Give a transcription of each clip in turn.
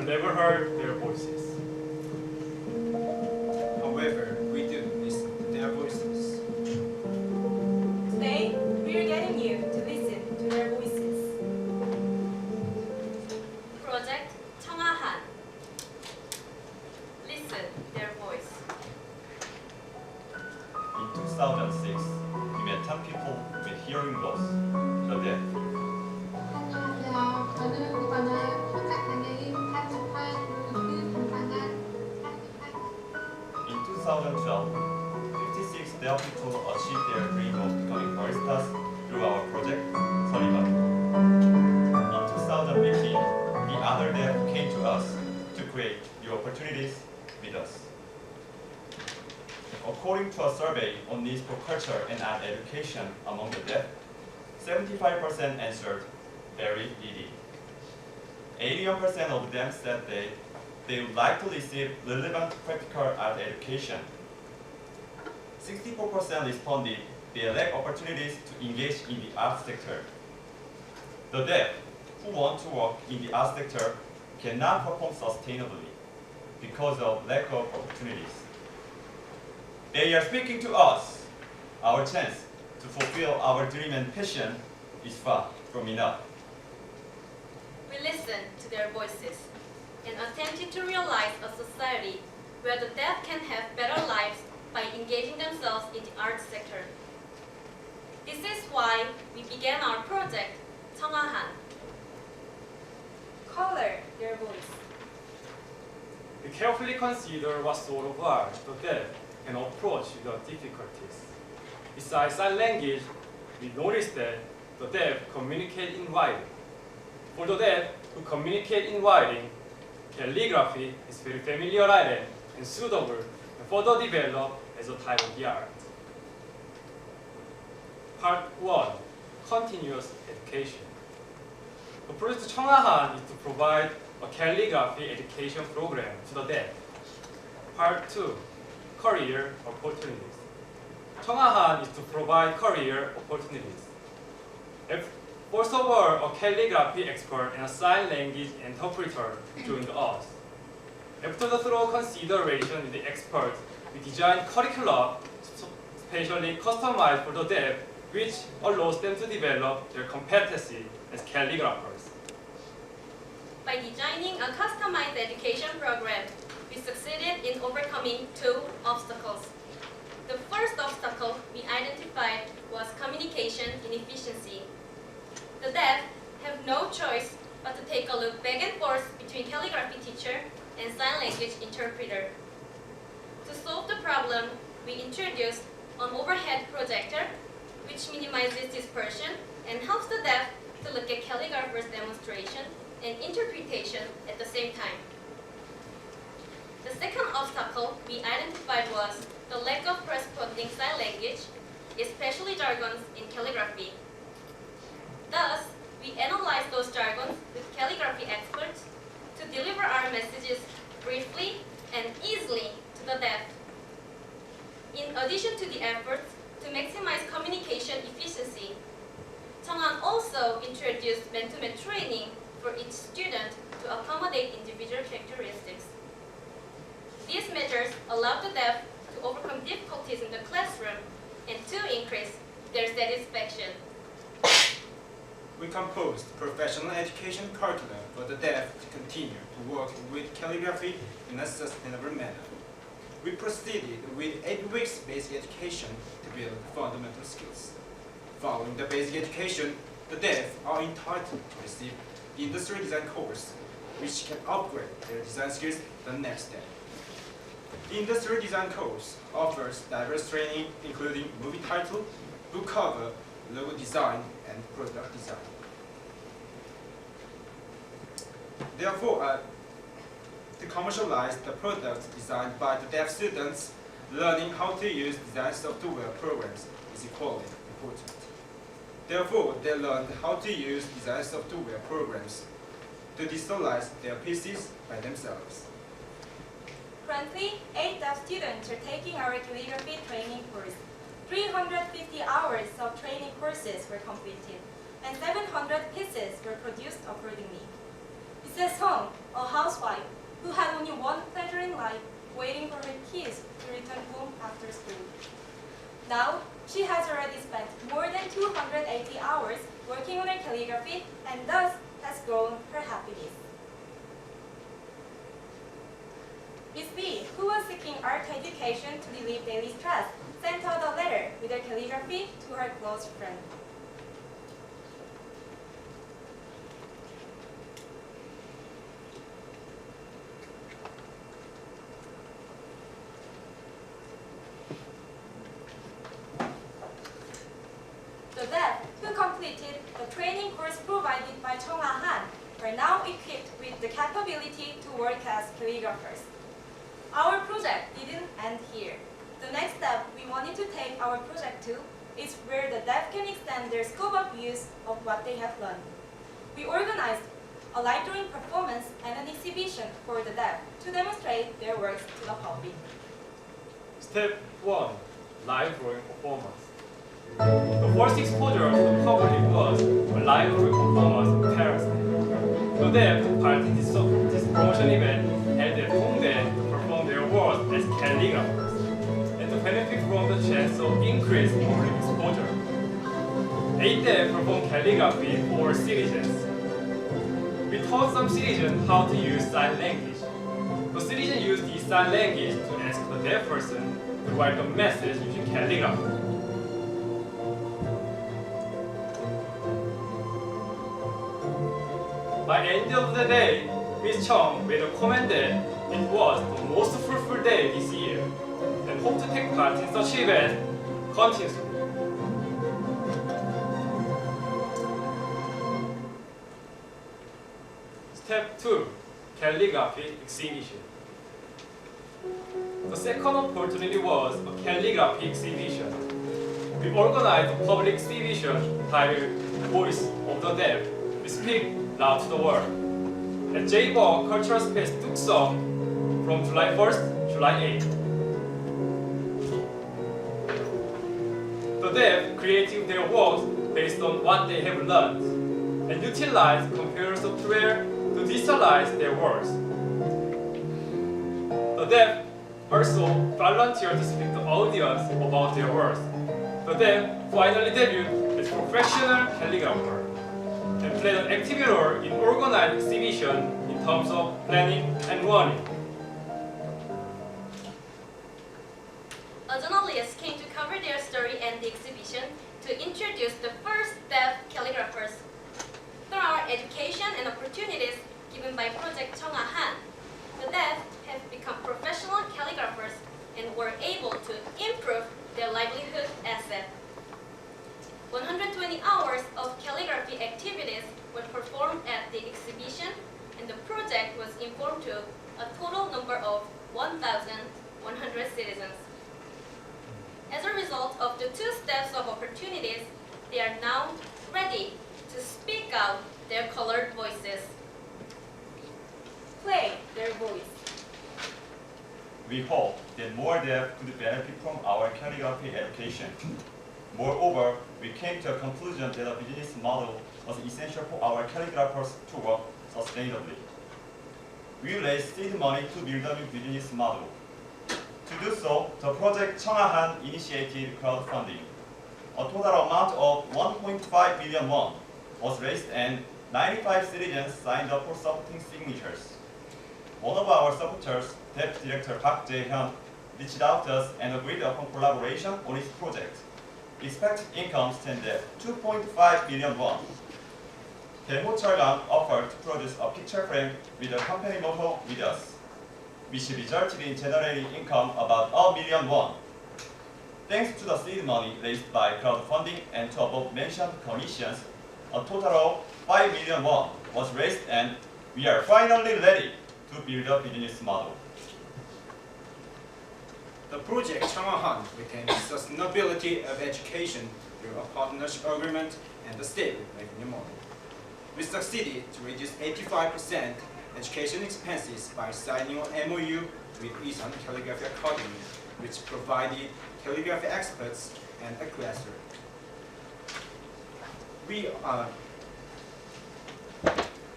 never heard their voices. However, we do listen to their voices. Today, we are getting you to listen to their voices. Project 청아한. Listen their voice. In 2006, we met 10 people with hearing loss, the deaf. 안녕하세요. 저는 이번에 시각장애인 48 그 In 2012, 56 deaf people achieved their dream of becoming baristas through our project, Soliman. In 2015, the other deaf came to us to create new opportunities with us. According to a survey on needs for culture and art education among the deaf, 75% answered very needy. 81% of them said they would like to receive relevant practical art education. 64% responded they lack opportunities to engage in the art sector. The deaf who want to work in the art sector cannot perform sustainably because of lack of opportunities. They are speaking to us. Our chance to fulfill our dream and passion is far from enough. We listened to their voices and attempted to realize a society where the deaf can have better lives by engaging themselves in the arts sector. This is why we began our project, 청아한. Color their voice. We carefully consider what sort of art the deaf can approach the difficulties. Besides sign language, we noticed that the deaf communicate in writing. For the deaf who communicate in writing, calligraphy is very familiar item and suitable and further developed as a type of the art. Part 1. Continuous education. The project 청아한 is to provide a calligraphy education program to the deaf. Part 2. Career opportunities. 청아한 is to provide career opportunities. First of all, a calligraphy expert and a sign language interpreter joined us. After the thorough consideration with the experts, we designed curricula specially customized for the deaf, which allows them to develop their competency as calligraphers. By designing a customized education program, we succeeded in overcoming two obstacles. The first obstacle we identified was communication inefficiency. The deaf have no choice but to take a look back and forth between calligraphy teacher and sign language interpreter. To solve the problem, we introduced an overhead projector, which minimizes dispersion and helps the deaf to look at calligrapher's demonstration and interpretation at the same time. The second obstacle we identified was the lack of corresponding sign language, especially jargons in calligraphy. Thus, we analyzed those jargons with calligraphy experts to deliver our messages briefly and easily to the deaf. In addition to the efforts to maximize communication efficiency, 청아한 also introduced man-to-man training for each student to accommodate individual characteristics. These measures allowed the deaf to overcome difficulties in the classroom and to increase their satisfaction. We composed professional education curriculum for the deaf to continue to work with calligraphy in a sustainable manner. We proceeded with 8 weeks basic education to build fundamental skills. Following the basic education, the deaf are entitled to receive the industrial design course, which can upgrade their design skills the next step. The industrial design course offers diverse training including movie title, book cover, logo design, and product design. Therefore, to commercialize the products designed by the deaf students, learning how to use design software programs is equally important. Therefore, they learned how to use design software programs to digitalize their pieces by themselves. Currently, 8 deaf students are taking our calligraphy training course. 350 hours of training courses were completed, and 700 pieces were produced accordingly. Mrs. Hong, a housewife who had only one pleasure in life, waiting for her kids to return home after school. Now, she has already spent more than 280 hours working on her calligraphy and thus has grown her happiness. Miss B, who was seeking art education to relieve daily stress, sent out a letter with her calligraphy to her close friend. The deaf, who completed the training course provided by Chung Han, are now equipped with the capability to work as calligraphers. Our project didn't end here. The next step we wanted to take our project to is where the deaf can extend their scope of use of what they have learned. We organized a light drawing performance and an exhibition for the deaf to demonstrate their works to the public. Step 1. Live drawing performance. The first exposure to the public was a live drawing performance in Paris. The deaf took part in this promotion event held at Hongdae to perform their works as calligraphers and to benefit from the chance of increased public exposure. 8 deaf performed calligraphy for citizens. We taught some citizens how to use sign language. The citizens used the sign language to ask the deaf person to write a message using calligraphy. By the end of the day, Ms. Chung made a comment that it was the most fruitful day this year and hoped to take part in such events continuously. Step 2. Calligraphy exhibition. The second opportunity was a calligraphy exhibition. We organized a public exhibition titled Voice of the Deaf. We speak loud to the world. At Jaebor Cultural Space Tuksong from July 1st, July 8th. The deaf created their works based on what they have learned and utilized computer software to digitalize their works. The deaf also volunteered to speak to the audience about their works. The deaf finally debuted as professional calligrapher and played an active role in organized exhibition in terms of planning and running. A journalist came to cover their story and the exhibition to introduce the first deaf calligraphers. Through our education and opportunities given by Project Chung Han, the deaf have become professional calligraphers and were able to improve their livelihood asset. 120 hours of calligraphy activities were performed at the exhibition, and the project was informed to a total number of 1,100 citizens. As a result of the 2 steps of opportunities, they are now ready to speak out their colored voices. Play their voice. We hope that more deaf could benefit from our calligraphy education. Moreover, we came to a conclusion that a business model was essential for our calligraphers to work sustainably. We raised seed money to build a new business model. To do so, the project Chung Han initiated crowdfunding. A total amount of 1.5 million won was raised and 95 citizens signed up for supporting signatures. One of our supporters, Deaf Director Park Jae-hyun, reached out to us and agreed upon collaboration on his project. Expected income stands at 2.5 million won. Daemo Cheolgang offered to produce a picture frame with the company motto "With Us," which resulted in generating income about 1 million won. Thanks to the seed money raised by crowdfunding and to above-mentioned commissions, a total of 5 million won was raised, and we are finally ready to build a business model. The project Chung Han became sustainability of education through a partnership agreement and a stable revenue model. We succeeded to reduce 85% education expenses by signing an MOU with Isan Calligraphy Academy, which provided calligraphy experts and a classroom.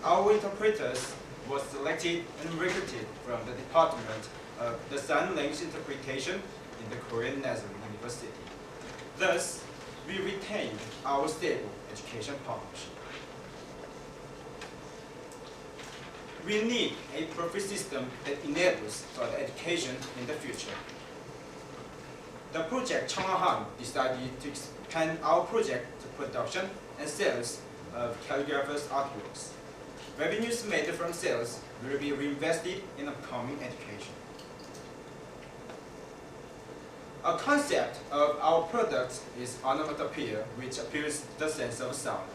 Our interpreters was selected and recruited from the Department of the Sign Language Interpretation in the Korean National University. Thus, we retained our stable education partnership. We need a profit system that enables further education in the future. The project Chang'an decided to expand our project to production and sales of calligraphers' artworks. Revenues made from sales will be reinvested in upcoming education. A concept of our product is onomatopoeia, which appeals to the sense of sound.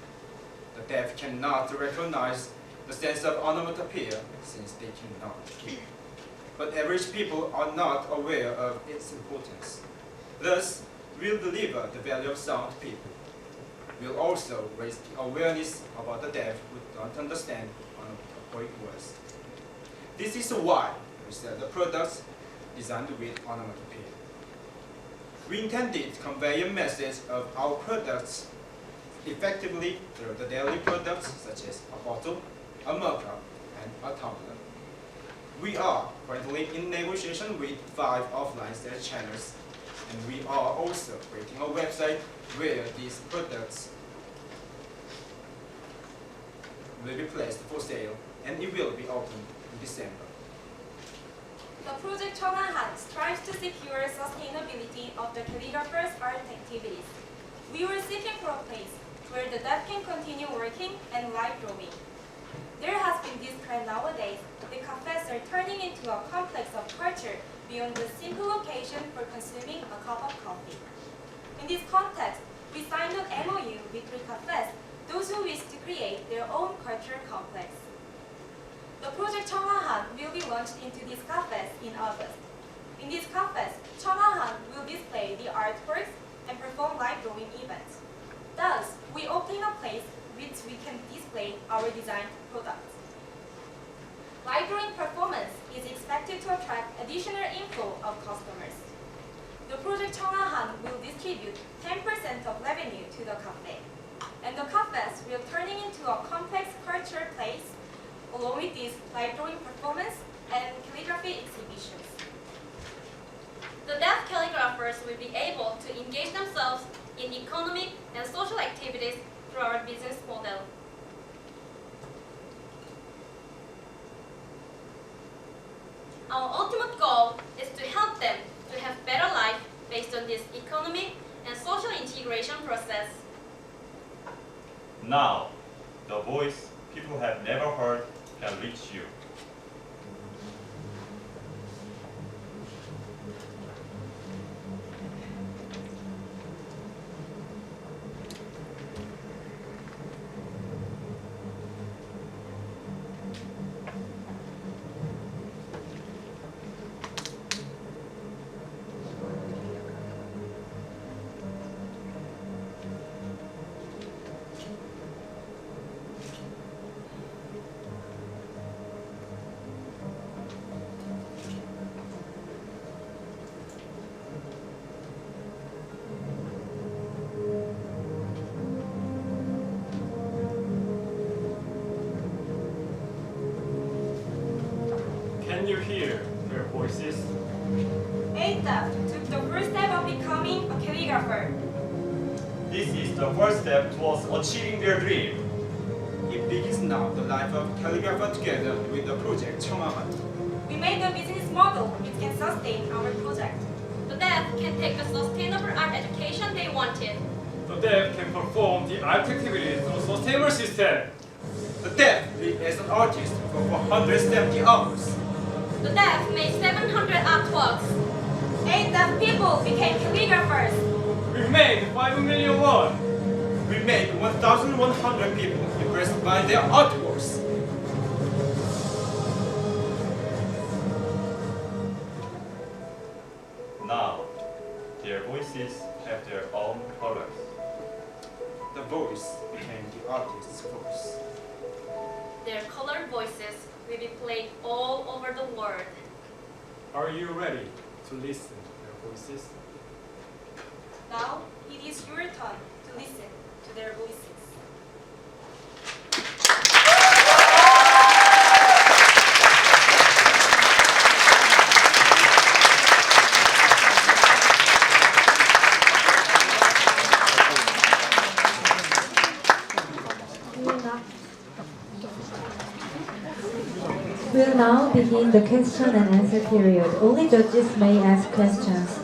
The deaf cannot recognize the sense of onomatopoeia since they cannot hear. But average people are not aware of its importance. Thus, we'll deliver the value of sound to people. We'll also raise the awareness about the deaf who don't understand onomatopoeic words. This is why we sell the products designed with onomatopoeia. We intended to convey a message of our products effectively through the daily products such as a bottle, a mug-cup, and a tumbler. We are currently in negotiation with 5 offline sales channels, and we are also creating a website where these products will be placed for sale, and it will be opened in December. The project Chong'an strives to secure sustainability of the calligrapher's art activities. We were seeking for a place where the deaf can continue working and live drawing. There has been this trend nowadays. The cafes are turning into a complex of culture beyond the simple location for consuming a cup of coffee. In this context, we signed an MOU with 3 cafes, those who wish to create their own cultural complex. The project Chong'an will be launched into these cafes in August. In these cafes, Chong'an will display the artworks and perform live drawing events. Thus, we obtain a place which we can display our designed products. Live drawing performance is expected to attract additional inflow of customers. The project Chong'an will distribute 10% of revenue to the cafe, and the cafes will turn into a complex cultural place along with these live drawing performance and calligraphy exhibitions. The deaf calligraphers will be able to engage themselves in economic and social activities through our business model. Our ultimate goal is to help them to have better life based on this economic and social integration process. Now, the voice people have never heard can reach you. Can you hear their voices? ADAF took the first step of becoming a calligrapher. This is the first step towards achieving their dream. It begins now the life of calligrapher together with the project Chong'an. We made a business model which can sustain our project. The deaf can take the sustainable art education they wanted. The deaf can perform the art activity through sustainable system. The deaf lived as an artist for 470 hours. The deaf made 700 artworks. 8 deaf people became calligraphers. We made 5 million won. We made 1,100 people impressed by their artworks. Now, their voices have their own colors. The voice became the artist's voice. Their colored voices will be played all over the world. Are you ready to listen to their voices? Now, it is your turn to listen to their voices. We'll now begin the question and answer period. Only judges may ask questions.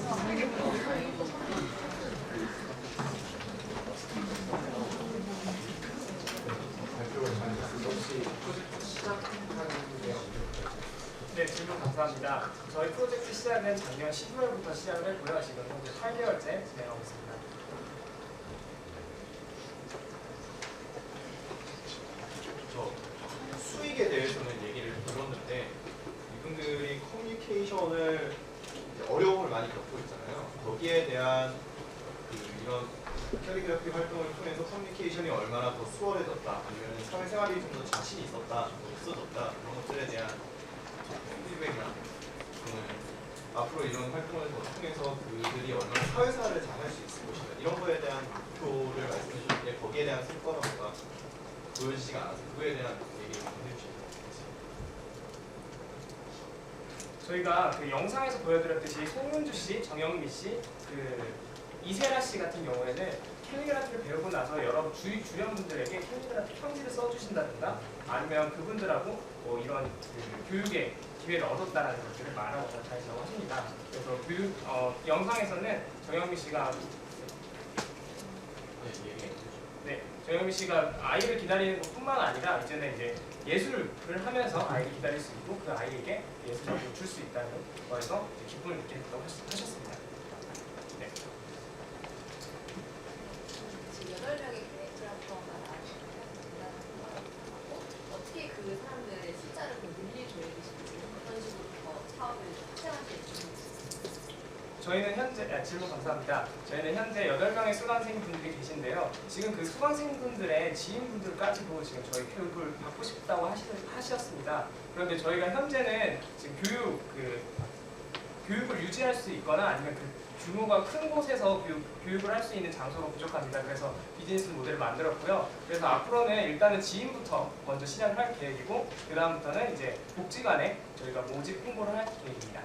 네, 질문 감사합니다. 저희 프로젝트 시작은 작년 12월부터 시작을 했고요. 지금 현재 8개월째 진행하고 있습니다. 저 수익에 대해서는 얘기를 들었는데 이분들이 커뮤니케이션을 어려움을 많이 겪고 있잖아요. 거기에 대한 이런 캘리그래피 활동을 통해서 커뮤니케이션이 얼마나 더 수월해졌다, 아니면 사회생활이 좀 더 자신이 있었다, 좀 더 있어졌다, 그런 것들에 대한 피드백이나 앞으로 이런 활동을 더 통해서 그들이 얼마나 사회생활을 잘할 수 있을 것인가, 이런 거에 대한 목표를 말씀해 주셨는데 거기에 대한 성과가 뭔가 보여지지가 않아서 그거에 대한 얘기를 좀 해주시면 좋겠습니다. 저희가 그 영상에서 보여드렸듯이 송윤주 씨, 정영미 씨, 이세라 씨 같은 경우에는 캘리그라피를 배우고 나서 여러 주변분들에게 캘리그라피 편지를 써주신다든가 아니면 그분들하고 뭐 이런 교육의 기회를 얻었다라는 것들을 말하고 자신하고 하십니다. 그래서 영상에서는 정영미 씨가 정영미 씨가 아이를 기다리는 것뿐만 아니라 이제는 이제 예술을 하면서 아이를 기다릴 수 있고 그 아이에게 예술을 줄 수 있다는 거에서 기쁨을 느꼈다고 하셨습니다. 네. 지금 8명의 캐릭터가 나왔습니다. 어떻게 그 사람들의 숫자를 더 늘려줘야 되실지, 어떤 식으로 더 사업을 확장할 수 있을지. 저희는 현재, 질문 감사합니다. 저희는 현재 8명의 수강생분들이 계신데요. 지금 그 수강생분들의 지인분들까지도 지금 저희 교육을 받고 싶다고 하셨습니다. 그런데 저희가 현재는 지금 교육을 유지할 수 있거나 아니면 그 규모가 큰 곳에서 교육을 할 수 있는 장소가 부족합니다. 그래서 비즈니스 모델을 만들었고요. 그래서 앞으로는 일단은 지인부터 먼저 시작을 할 계획이고 그 다음부터는 이제 복지관에 저희가 모집 홍보를 할 계획입니다.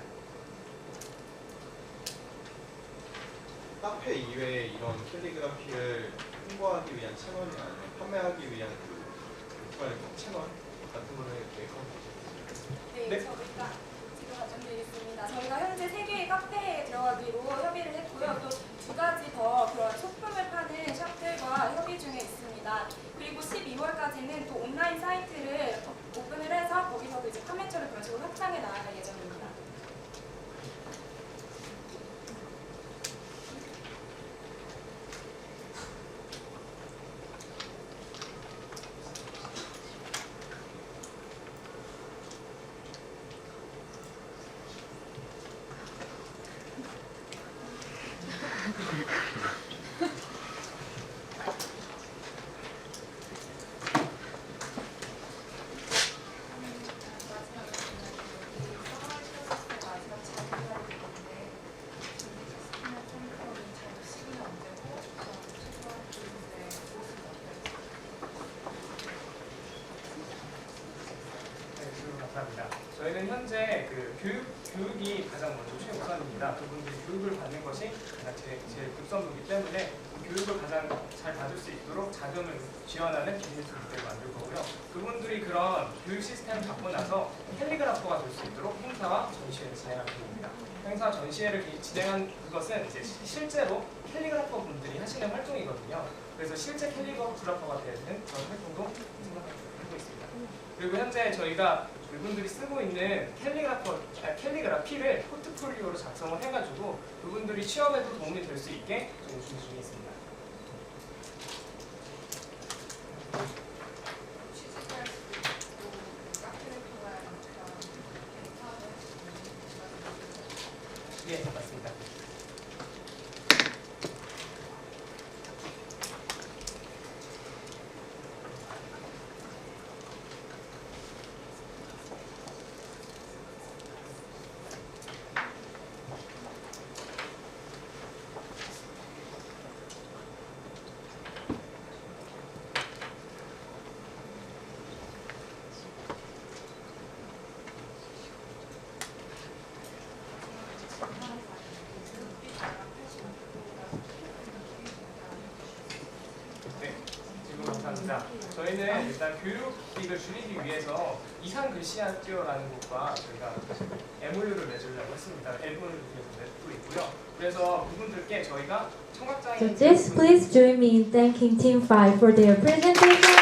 카페 이외에 이런 캘리그라피를 홍보하기 위한 채널이나 아니면 판매하기 위한 채널 같은 거를 계획하고 계십니까? 네, 저희가 지금 말씀드리겠습니다. 저희가 현재 3개의 카페에 들어가기로 협의를 했고요. 또 2가지 더 그런 소품을 파는 샵들과 협의 중에 있습니다. 그리고 12월까지는 또 온라인 사이트를 오픈을 해서 거기서도 이제 판매처를 그런 식으로 확장해 나갈 예정입니다. 감사합니다. 저희는 현재 교육이 가장 먼저 최우선입니다. 그분들이 교육을 받는 것이 가장 제일 급선무이기 때문에 교육을 가장 잘 받을 수 있도록 자금을 지원하는 비즈니스 모델을 만들 거고요. 그분들이 그런 교육 시스템을 받고 나서 캘리그라퍼가 될 수 있도록 행사와 전시회를 진행할 겁니다. 행사 전시회를 진행한 그것은 이제 실제로 캘리그라퍼 분들이 하시는 활동이거든요. 그래서 실제 캘리그라퍼가 되는 그런 활동도 생각하고 있습니다. 그리고 현재 저희가 그분들이 쓰고 있는 캘리그라피를 포트폴리오로 작성을 해가지고 그분들이 취업에도 도움이 될 수 있게 준비 중에 있습니다. 취직할 수도 있고 카페를 통한 그런 사업을 할 수 있는 예, 맞습니다. 자, 저희는 일단 교육비를 줄이기 위해서 이상 글씨학교라는 곳과 저희가 MOU를 맺으려고 했습니다. 앨범을 맺고 있고요. 그래서 그분들께 저희가 So 청각장애인 just please join me in thanking Team 5 for their presentation.